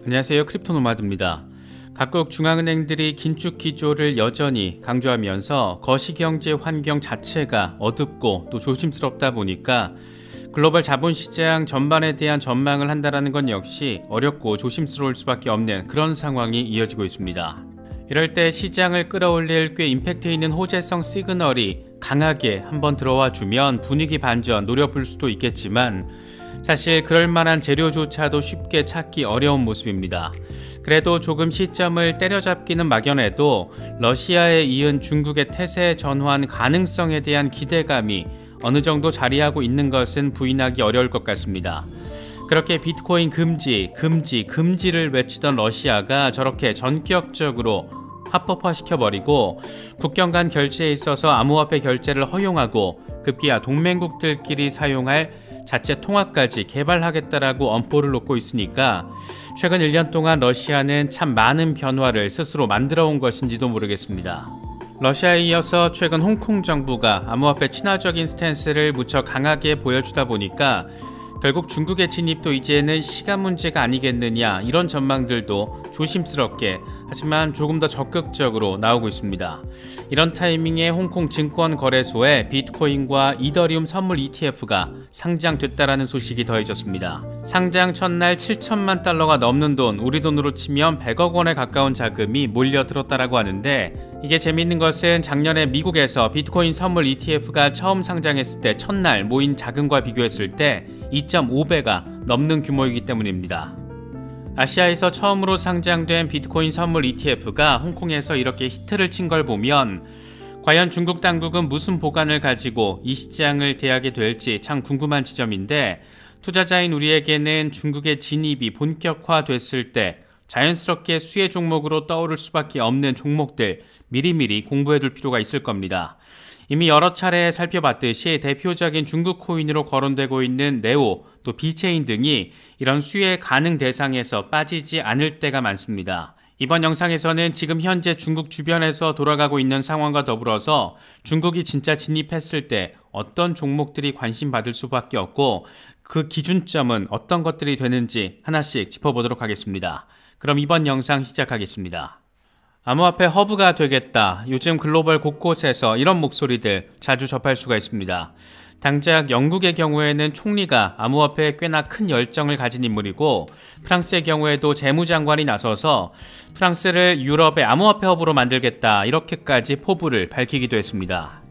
안녕하세요. 크립토노마드입니다. 각국 중앙은행들이 긴축 기조를 여전히 강조하면서 거시경제 환경 자체가 어둡고 또 조심스럽다 보니까 글로벌 자본시장 전반에 대한 전망을 한다는 건 역시 어렵고 조심스러울 수밖에 없는 그런 상황이 이어지고 있습니다. 이럴 때 시장을 끌어올릴 꽤 임팩트 있는 호재성 시그널이 강하게 한번 들어와 주면 분위기 반전 노려볼 수도 있겠지만 사실 그럴 만한 재료조차도 쉽게 찾기 어려운 모습입니다. 그래도 조금 시점을 때려잡기는 막연해도 러시아에 이은 중국의 태세 전환 가능성에 대한 기대감이 어느 정도 자리하고 있는 것은 부인하기 어려울 것 같습니다. 그렇게 비트코인 금지를 외치던 러시아가 저렇게 전격적으로 합법화시켜버리고 국경 간 결제에 있어서 암호화폐 결제를 허용하고 급기야 동맹국들끼리 사용할 자체 통화까지 개발하겠다라고 엄포를 놓고 있으니까 최근 1년 동안 러시아는 참 많은 변화를 스스로 만들어 온 것인지도 모르겠습니다. 러시아에 이어서 최근 홍콩 정부가 암호화폐 친화적인 스탠스를 무척 강하게 보여주다 보니까 결국 중국의 진입도 이제는 시간 문제가 아니겠느냐 이런 전망들도 조심스럽게 하지만 조금 더 적극적으로 나오고 있습니다. 이런 타이밍에 홍콩 증권거래소에 비트코인과 이더리움 선물 ETF가 상장됐다라는 소식이 더해졌습니다. 상장 첫날 7천만 달러가 넘는 돈, 우리 돈으로 치면 100억 원에 가까운 자금이 몰려들었다라고 하는데 이게 재밌는 것은 작년에 미국에서 비트코인 선물 ETF가 처음 상장했을 때 첫날 모인 자금과 비교했을 때 2.5배가 넘는 규모이기 때문입니다. 아시아에서 처음으로 상장된 비트코인 선물 ETF가 홍콩에서 이렇게 히트를 친 걸 보면 과연 중국 당국은 무슨 보관을 가지고 이 시장을 대하게 될지 참 궁금한 지점인데 투자자인 우리에게는 중국의 진입이 본격화됐을 때 자연스럽게 수혜 종목으로 떠오를 수밖에 없는 종목들 미리미리 공부해둘 필요가 있을 겁니다. 이미 여러 차례 살펴봤듯이 대표적인 중국 코인으로 거론되고 있는 네오, 또 비체인 등이 이런 수혜 가능 대상에서 빠지지 않을 때가 많습니다. 이번 영상에서는 지금 현재 중국 주변에서 돌아가고 있는 상황과 더불어서 중국이 진짜 진입했을 때 어떤 종목들이 관심받을 수밖에 없고 그 기준점은 어떤 것들이 되는지 하나씩 짚어보도록 하겠습니다. 그럼 이번 영상 시작하겠습니다. 암호화폐 허브가 되겠다. 요즘 글로벌 곳곳에서 이런 목소리들 자주 접할 수가 있습니다. 당장 영국의 경우에는 총리가 암호화폐에 꽤나 큰 열정을 가진 인물이고 프랑스의 경우에도 재무장관이 나서서 프랑스를 유럽의 암호화폐 허브로 만들겠다 이렇게까지 포부를 밝히기도 했습니다.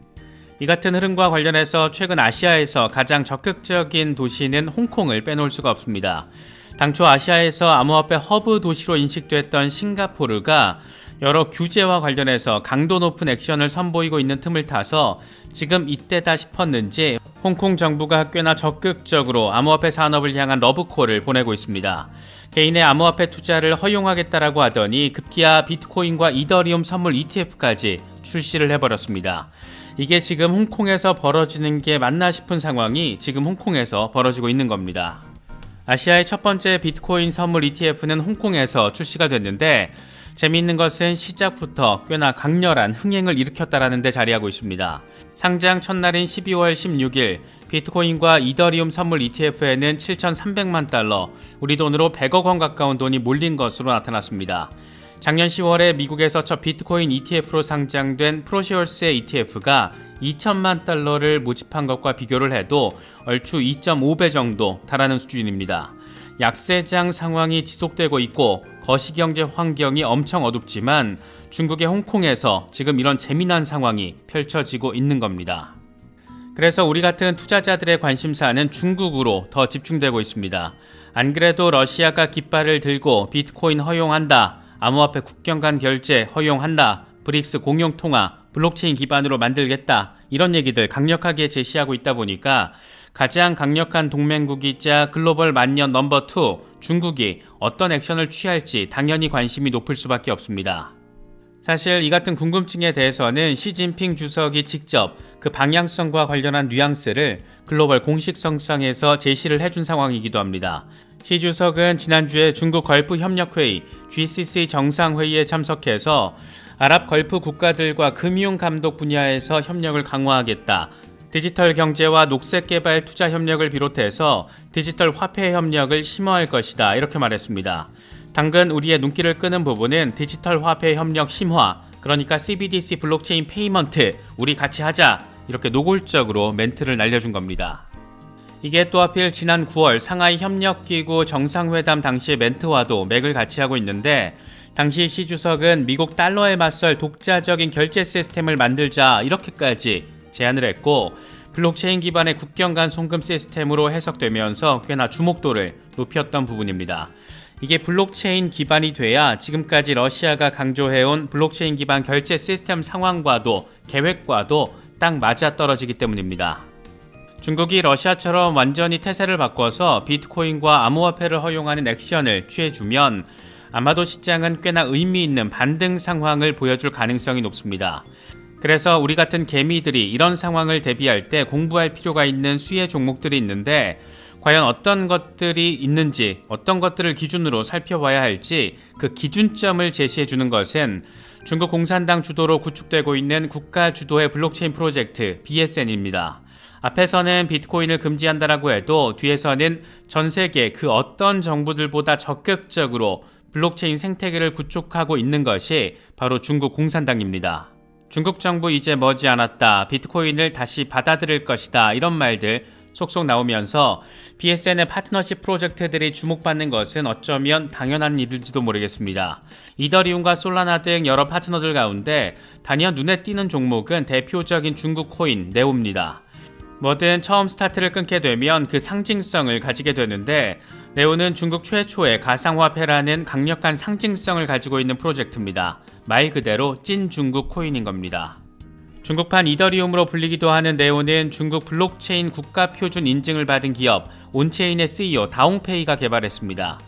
이 같은 흐름과 관련해서 최근 아시아에서 가장 적극적인 도시는 홍콩을 빼놓을 수가 없습니다. 당초 아시아에서 암호화폐 허브 도시로 인식됐던 싱가포르가 여러 규제와 관련해서 강도 높은 액션을 선보이고 있는 틈을 타서 지금 이때다 싶었는지 홍콩 정부가 꽤나 적극적으로 암호화폐 산업을 향한 러브콜을 보내고 있습니다. 개인의 암호화폐 투자를 허용하겠다라고 하더니 급기야 비트코인과 이더리움 선물 ETF까지 출시를 해버렸습니다. 이게 지금 홍콩에서 벌어지는 게 맞나 싶은 상황이 지금 홍콩에서 벌어지고 있는 겁니다. 아시아의 첫 번째 비트코인 선물 ETF는 홍콩에서 출시가 됐는데 재미있는 것은 시작부터 꽤나 강렬한 흥행을 일으켰다라는 데 자리하고 있습니다. 상장 첫날인 12월 16일 비트코인과 이더리움 선물 ETF에는 7,300만 달러, 우리 돈으로 100억 원 가까운 돈이 몰린 것으로 나타났습니다. 작년 10월에 미국에서 첫 비트코인 ETF로 상장된 프로시얼스의 ETF가 2천만 달러를 모집한 것과 비교를 해도 얼추 2.5배 정도 달하는 수준입니다. 약세장 상황이 지속되고 있고 거시경제 환경이 엄청 어둡지만 중국의 홍콩에서 지금 이런 재미난 상황이 펼쳐지고 있는 겁니다. 그래서 우리 같은 투자자들의 관심사는 중국으로 더 집중되고 있습니다. 안 그래도 러시아가 깃발을 들고 비트코인 허용한다, 암호화폐 국경 간 결제 허용한다, 브릭스 공용통화, 블록체인 기반으로 만들겠다 이런 얘기들 강력하게 제시하고 있다 보니까 가장 강력한 동맹국이자 글로벌 만년 넘버 2 중국이 어떤 액션을 취할지 당연히 관심이 높을 수밖에 없습니다. 사실 이 같은 궁금증에 대해서는 시진핑 주석이 직접 그 방향성과 관련한 뉘앙스를 글로벌 공식성상에서 제시를 해준 상황이기도 합니다. 시 주석은 지난주에 중국 걸프 협력회의 GCC 정상회의에 참석해서 아랍 걸프 국가들과 금융 감독 분야에서 협력을 강화하겠다, 디지털 경제와 녹색 개발 투자 협력을 비롯해서 디지털 화폐 협력을 심화할 것이다 이렇게 말했습니다. 당근 우리의 눈길을 끄는 부분은 디지털 화폐 협력 심화, 그러니까 CBDC 블록체인 페이먼트 우리 같이 하자, 이렇게 노골적으로 멘트를 날려준 겁니다. 이게 또 하필 지난 9월 상하이 협력기구 정상회담 당시의 멘트와도 맥을 같이 하고 있는데, 당시 시 주석은 미국 달러에 맞설 독자적인 결제 시스템을 만들자 이렇게까지 제안을 했고, 블록체인 기반의 국경 간 송금 시스템으로 해석되면서 꽤나 주목도를 높였던 부분입니다. 이게 블록체인 기반이 돼야 지금까지 러시아가 강조해온 블록체인 기반 결제 시스템 상황과도 계획과도 딱 맞아떨어지기 때문입니다. 중국이 러시아처럼 완전히 태세를 바꿔서 비트코인과 암호화폐를 허용하는 액션을 취해주면 아마도 시장은 꽤나 의미 있는 반등 상황을 보여줄 가능성이 높습니다. 그래서 우리 같은 개미들이 이런 상황을 대비할 때 공부할 필요가 있는 수혜 종목들이 있는데, 과연 어떤 것들이 있는지, 어떤 것들을 기준으로 살펴봐야 할지 그 기준점을 제시해주는 것은 중국 공산당 주도로 구축되고 있는 국가 주도의 블록체인 프로젝트 BSN입니다. 앞에서는 비트코인을 금지한다라고 해도 뒤에서는 전 세계 그 어떤 정부들보다 적극적으로 블록체인 생태계를 구축하고 있는 것이 바로 중국 공산당입니다. 중국 정부 이제 머지않았다, 비트코인을 다시 받아들일 것이다, 이런 말들 속속 나오면서 BSN의 파트너십 프로젝트들이 주목받는 것은 어쩌면 당연한 일일지도 모르겠습니다. 이더리움과 솔라나 등 여러 파트너들 가운데 단연 눈에 띄는 종목은 대표적인 중국 코인 네오입니다. 뭐든 처음 스타트를 끊게 되면 그 상징성을 가지게 되는데, 네오는 중국 최초의 가상화폐라는 강력한 상징성을 가지고 있는 프로젝트입니다. 말 그대로 찐 중국 코인인 겁니다. 중국판 이더리움으로 불리기도 하는 네오는 중국 블록체인 국가표준 인증을 받은 기업 온체인의 CEO 다옹페이가 개발했습니다.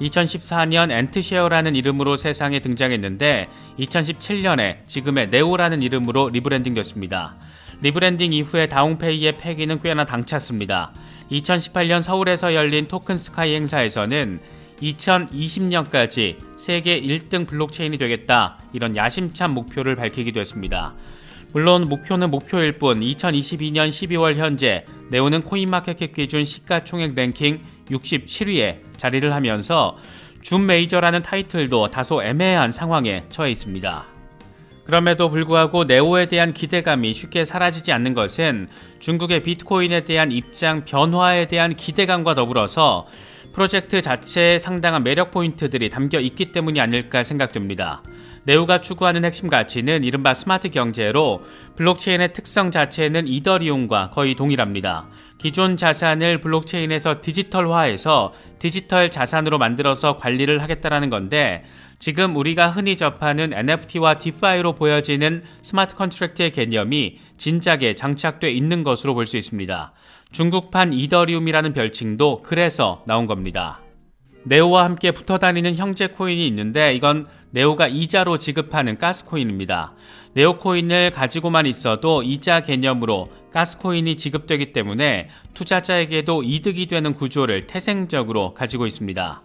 2014년 엔트쉐어라는 이름으로 세상에 등장했는데 2017년에 지금의 네오라는 이름으로 리브랜딩됐습니다. 리브랜딩 이후에 다옹페이의 패기는 꽤나 당찼습니다. 2018년 서울에서 열린 토큰스카이 행사에서는 2020년까지 세계 1등 블록체인이 되겠다, 이런 야심찬 목표를 밝히기도 했습니다. 물론 목표는 목표일 뿐 2022년 12월 현재 네오는 코인마켓캡 기준 시가총액 랭킹 67위에 자리를 하면서 준 메이저라는 타이틀도 다소 애매한 상황에 처해 있습니다. 그럼에도 불구하고 네오에 대한 기대감이 쉽게 사라지지 않는 것은 중국의 비트코인에 대한 입장 변화에 대한 기대감과 더불어서 프로젝트 자체에 상당한 매력 포인트들이 담겨 있기 때문이 아닐까 생각됩니다. 네오가 추구하는 핵심 가치는 이른바 스마트 경제로, 블록체인의 특성 자체는 이더리움과 거의 동일합니다. 기존 자산을 블록체인에서 디지털화해서 디지털 자산으로 만들어서 관리를 하겠다라는 건데, 지금 우리가 흔히 접하는 NFT와 디파이로 보여지는 스마트 컨트랙트의 개념이 진작에 장착돼 있는 것으로 볼 수 있습니다. 중국판 이더리움이라는 별칭도 그래서 나온 겁니다. 네오와 함께 붙어다니는 형제 코인이 있는데, 이건 네오가 이자로 지급하는 가스코인입니다. 네오 코인을 가지고만 있어도 이자 개념으로 가스코인이 지급되기 때문에 투자자에게도 이득이 되는 구조를 태생적으로 가지고 있습니다.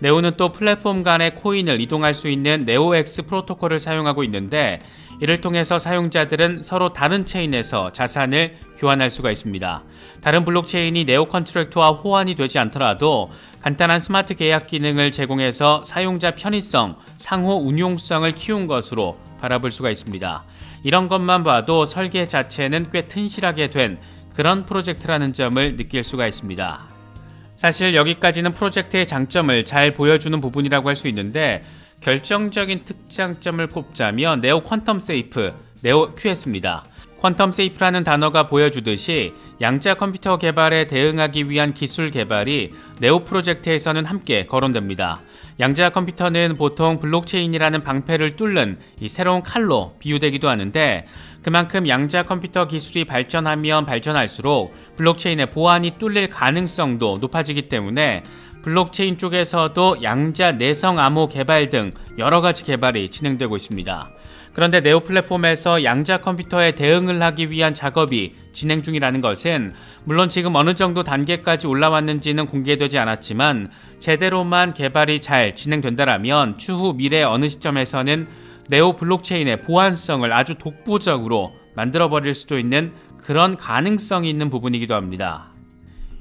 네오는 또 플랫폼 간의 코인을 이동할 수 있는 네오엑스 프로토콜을 사용하고 있는데, 이를 통해서 사용자들은 서로 다른 체인에서 자산을 교환할 수가 있습니다. 다른 블록체인이 네오 컨트랙트와 호환이 되지 않더라도 간단한 스마트 계약 기능을 제공해서 사용자 편의성, 상호 운용성을 키운 것으로 바라볼 수가 있습니다. 이런 것만 봐도 설계 자체는 꽤 튼실하게 된 그런 프로젝트라는 점을 느낄 수가 있습니다. 사실 여기까지는 프로젝트의 장점을 잘 보여주는 부분이라고 할 수 있는데, 결정적인 특장점을 꼽자면 네오 퀀텀 세이프, 네오 QS입니다. 퀀텀 세이프라는 단어가 보여주듯이 양자 컴퓨터 개발에 대응하기 위한 기술 개발이 네오 프로젝트에서는 함께 거론됩니다. 양자 컴퓨터는 보통 블록체인이라는 방패를 뚫는 이 새로운 칼로 비유되기도 하는데, 그만큼 양자 컴퓨터 기술이 발전하면 발전할수록 블록체인의 보안이 뚫릴 가능성도 높아지기 때문에 블록체인 쪽에서도 양자 내성 암호 개발 등 여러 가지 개발이 진행되고 있습니다. 그런데 네오 플랫폼에서 양자 컴퓨터에 대응을 하기 위한 작업이 진행 중이라는 것은 물론 지금 어느 정도 단계까지 올라왔는지는 공개되지 않았지만, 제대로만 개발이 잘 진행된다라면 추후 미래 어느 시점에서는 네오 블록체인의 보안성을 아주 독보적으로 만들어버릴 수도 있는 그런 가능성이 있는 부분이기도 합니다.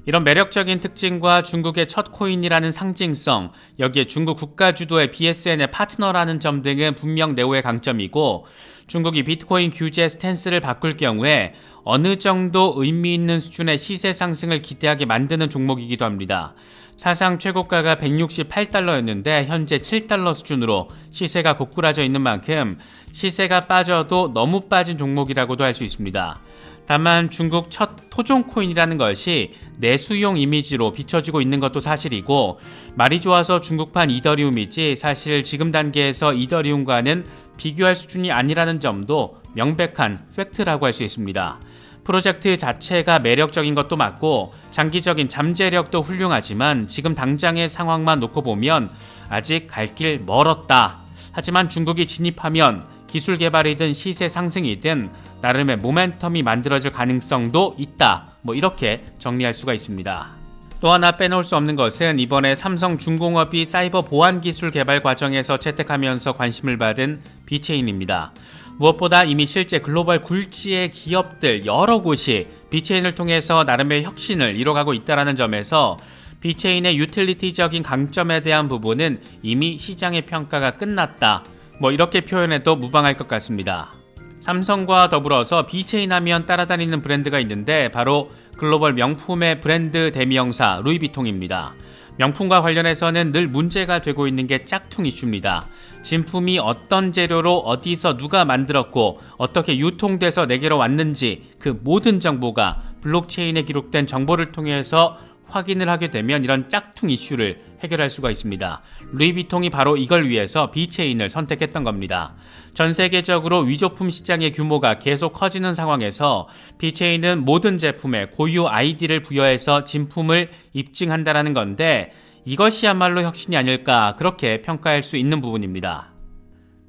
이런 매력적인 특징과 중국의 첫 코인이라는 상징성, 여기에 중국 국가 주도의 BSN의 파트너라는 점 등은 분명 네오의 강점이고, 중국이 비트코인 규제 스탠스를 바꿀 경우에 어느 정도 의미 있는 수준의 시세 상승을 기대하게 만드는 종목이기도 합니다. 사상 최고가가 168달러였는데 현재 7달러 수준으로 시세가 고꾸라져 있는 만큼 시세가 빠져도 너무 빠진 종목이라고도 할 수 있습니다. 다만 중국 첫 토종코인이라는 것이 내수용 이미지로 비춰지고 있는 것도 사실이고, 말이 좋아서 중국판 이더리움이지 사실 지금 단계에서 이더리움과는 비교할 수준이 아니라는 점도 명백한 팩트라고 할 수 있습니다. 프로젝트 자체가 매력적인 것도 맞고 장기적인 잠재력도 훌륭하지만 지금 당장의 상황만 놓고 보면 아직 갈 길 멀었다. 하지만 중국이 진입하면 기술 개발이든 시세 상승이든 나름의 모멘텀이 만들어질 가능성도 있다. 이렇게 정리할 수가 있습니다. 또 하나 빼놓을 수 없는 것은 이번에 삼성중공업이 사이버 보안 기술 개발 과정에서 채택하면서 관심을 받은 비체인입니다. 무엇보다 이미 실제 글로벌 굴지의 기업들 여러 곳이 비체인을 통해서 나름의 혁신을 이뤄가고 있다는 점에서 비체인의 유틸리티적인 강점에 대한 부분은 이미 시장의 평가가 끝났다. 이렇게 표현해도 무방할 것 같습니다. 삼성과 더불어서 비체인 하면 따라다니는 브랜드가 있는데 바로 글로벌 명품의 브랜드 대명사 루이비통입니다. 명품과 관련해서는 늘 문제가 되고 있는 게 짝퉁 이슈입니다. 진품이 어떤 재료로 어디서 누가 만들었고 어떻게 유통돼서 내게로 왔는지 그 모든 정보가 블록체인에 기록된 정보를 통해서 확인을 하게 되면 이런 짝퉁 이슈를 해결할 수가 있습니다. 루이비통이 바로 이걸 위해서 비체인을 선택했던 겁니다. 전 세계적으로 위조품 시장의 규모가 계속 커지는 상황에서 비체인은 모든 제품에 고유 아이디를 부여해서 진품을 입증한다는 건데 이것이야말로 혁신이 아닐까 그렇게 평가할 수 있는 부분입니다.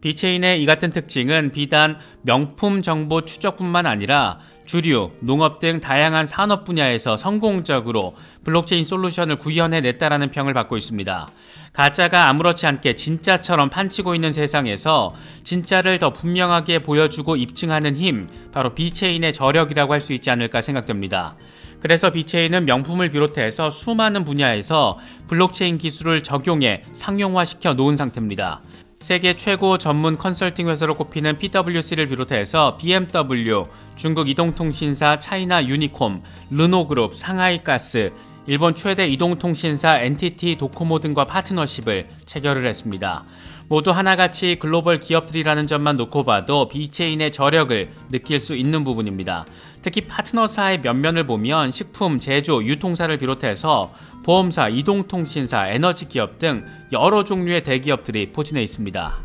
비체인의 이 같은 특징은 비단 명품 정보 추적뿐만 아니라 주류, 농업 등 다양한 산업 분야에서 성공적으로 블록체인 솔루션을 구현해냈다라는 평을 받고 있습니다. 가짜가 아무렇지 않게 진짜처럼 판치고 있는 세상에서 진짜를 더 분명하게 보여주고 입증하는 힘, 바로 비체인의 저력이라고 할 수 있지 않을까 생각됩니다. 그래서 비체인은 명품을 비롯해서 수많은 분야에서 블록체인 기술을 적용해 상용화시켜 놓은 상태입니다. 세계 최고 전문 컨설팅 회사로 꼽히는 PwC를 비롯해서 BMW, 중국 이동통신사 차이나 유니콤, 르노그룹, 상하이가스, 일본 최대 이동통신사 NTT 도코모 등과 파트너십을 체결을 했습니다. 모두 하나같이 글로벌 기업들이라는 점만 놓고 봐도 비체인의 저력을 느낄 수 있는 부분입니다. 특히 파트너사의 면면을 보면 식품, 제조, 유통사를 비롯해서 보험사, 이동통신사, 에너지 기업 등 여러 종류의 대기업들이 포진해 있습니다.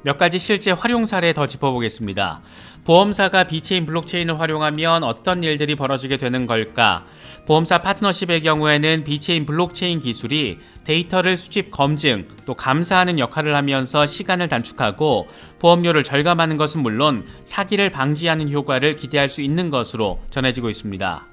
몇 가지 실제 활용 사례 더 짚어보겠습니다. 보험사가 비체인 블록체인을 활용하면 어떤 일들이 벌어지게 되는 걸까? 보험사 파트너십의 경우에는 비체인 블록체인 기술이 데이터를 수집, 검증, 또 감사하는 역할을 하면서 시간을 단축하고 보험료를 절감하는 것은 물론 사기를 방지하는 효과를 기대할 수 있는 것으로 전해지고 있습니다.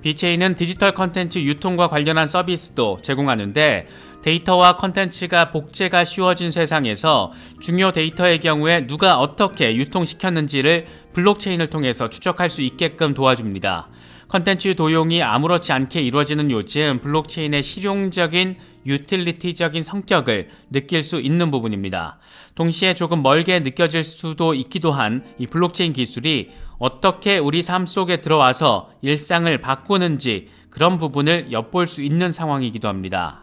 비체인은 디지털 컨텐츠 유통과 관련한 서비스도 제공하는데 데이터와 컨텐츠가 복제가 쉬워진 세상에서 중요 데이터의 경우에 누가 어떻게 유통시켰는지를 블록체인을 통해서 추적할 수 있게끔 도와줍니다. 컨텐츠 도용이 아무렇지 않게 이루어지는 요즘 블록체인의 실용적인 유틸리티적인 성격을 느낄 수 있는 부분입니다. 동시에 조금 멀게 느껴질 수도 있기도 한 이 블록체인 기술이 어떻게 우리 삶 속에 들어와서 일상을 바꾸는지 그런 부분을 엿볼 수 있는 상황이기도 합니다.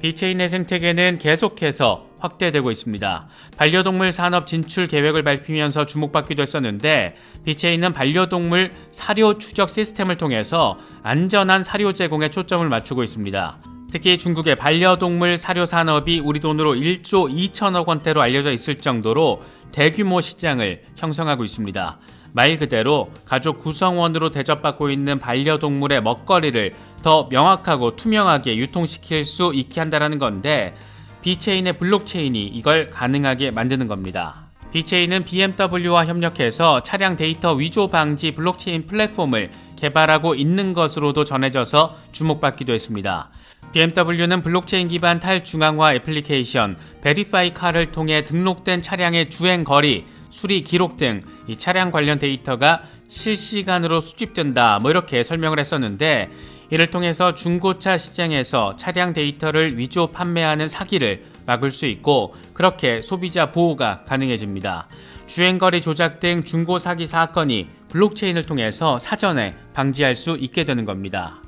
비체인의 생태계는 계속해서 확대되고 있습니다. 반려동물 산업 진출 계획을 밝히면서 주목받기도 했었는데 비체인은 반려동물 사료 추적 시스템을 통해서 안전한 사료 제공에 초점을 맞추고 있습니다. 특히 중국의 반려동물 사료 산업이 우리 돈으로 1조 2천억 원대로 알려져 있을 정도로 대규모 시장을 형성하고 있습니다. 말 그대로 가족 구성원으로 대접받고 있는 반려동물의 먹거리를 더 명확하고 투명하게 유통시킬 수 있게 한다는 건데 비체인의 블록체인이 이걸 가능하게 만드는 겁니다. 비체인은 BMW와 협력해서 차량 데이터 위조 방지 블록체인 플랫폼을 개발하고 있는 것으로도 전해져서 주목받기도 했습니다. BMW는 블록체인 기반 탈중앙화 애플리케이션 베리파이 카를 통해 등록된 차량의 주행 거리, 수리 기록 등 이 차량 관련 데이터가 실시간으로 수집된다 이렇게 설명을 했었는데 이를 통해서 중고차 시장에서 차량 데이터를 위조 판매하는 사기를 막을 수 있고 그렇게 소비자 보호가 가능해집니다. 주행거리 조작 등 중고 사기 사건이 블록체인을 통해서 사전에 방지할 수 있게 되는 겁니다.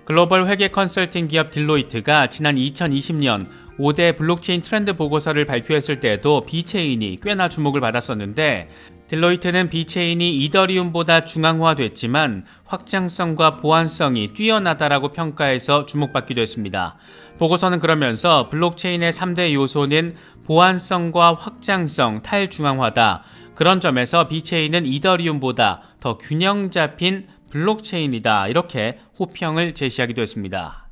글로벌 회계 컨설팅 기업 딜로이트가 지난 2020년 5대 블록체인 트렌드 보고서를 발표했을 때도 비체인이 꽤나 주목을 받았었는데 딜로이트는 비체인이 이더리움보다 중앙화됐지만 확장성과 보안성이 뛰어나다라고 평가해서 주목받기도 했습니다. 보고서는 그러면서 블록체인의 3대 요소는 보안성과 확장성, 탈중앙화다. 그런 점에서 비체인은 이더리움보다 더 균형 잡힌 블록체인이다. 이렇게 호평을 제시하기도 했습니다.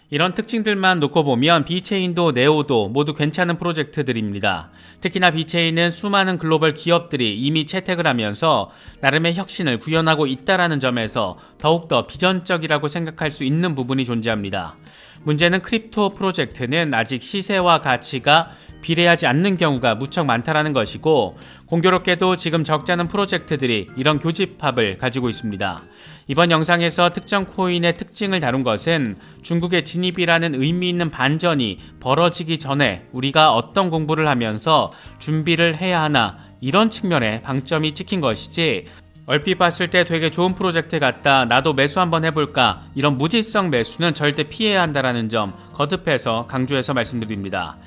이런 특징들만 놓고 보면 비체인도 네오도 모두 괜찮은 프로젝트들입니다. 특히나 비체인은 수많은 글로벌 기업들이 이미 채택을 하면서 나름의 혁신을 구현하고 있다는 점에서 더욱더 비전적이라고 생각할 수 있는 부분이 존재합니다. 문제는 크립토 프로젝트는 아직 시세와 가치가 비례하지 않는 경우가 무척 많다는 것이고 공교롭게도 지금 적지 않은 프로젝트들이 이런 교집합을 가지고 있습니다. 이번 영상에서 특정 코인의 특징을 다룬 것은 중국의 진입이라는 의미 있는 반전이 벌어지기 전에 우리가 어떤 공부를 하면서 준비를 해야 하나 이런 측면에 방점이 찍힌 것이지 얼핏 봤을 때 되게 좋은 프로젝트 같다 나도 매수 한번 해볼까 이런 무지성 매수는 절대 피해야 한다는 점 거듭해서 강조해서 말씀드립니다.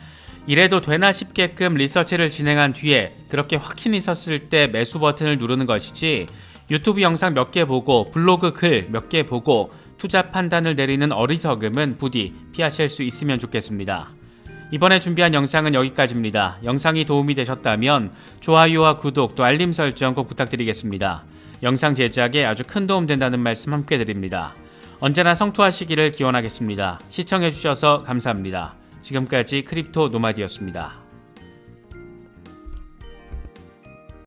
이래도 되나 싶게끔 리서치를 진행한 뒤에 그렇게 확신이 섰을 때 매수 버튼을 누르는 것이지 유튜브 영상 몇 개 보고 블로그 글 몇 개 보고 투자 판단을 내리는 어리석음은 부디 피하실 수 있으면 좋겠습니다. 이번에 준비한 영상은 여기까지입니다. 영상이 도움이 되셨다면 좋아요와 구독 또 알림 설정 꼭 부탁드리겠습니다. 영상 제작에 아주 큰 도움 된다는 말씀 함께 드립니다. 언제나 성투하시기를 기원하겠습니다. 시청해주셔서 감사합니다. 지금까지 크립토 노마디였습니다.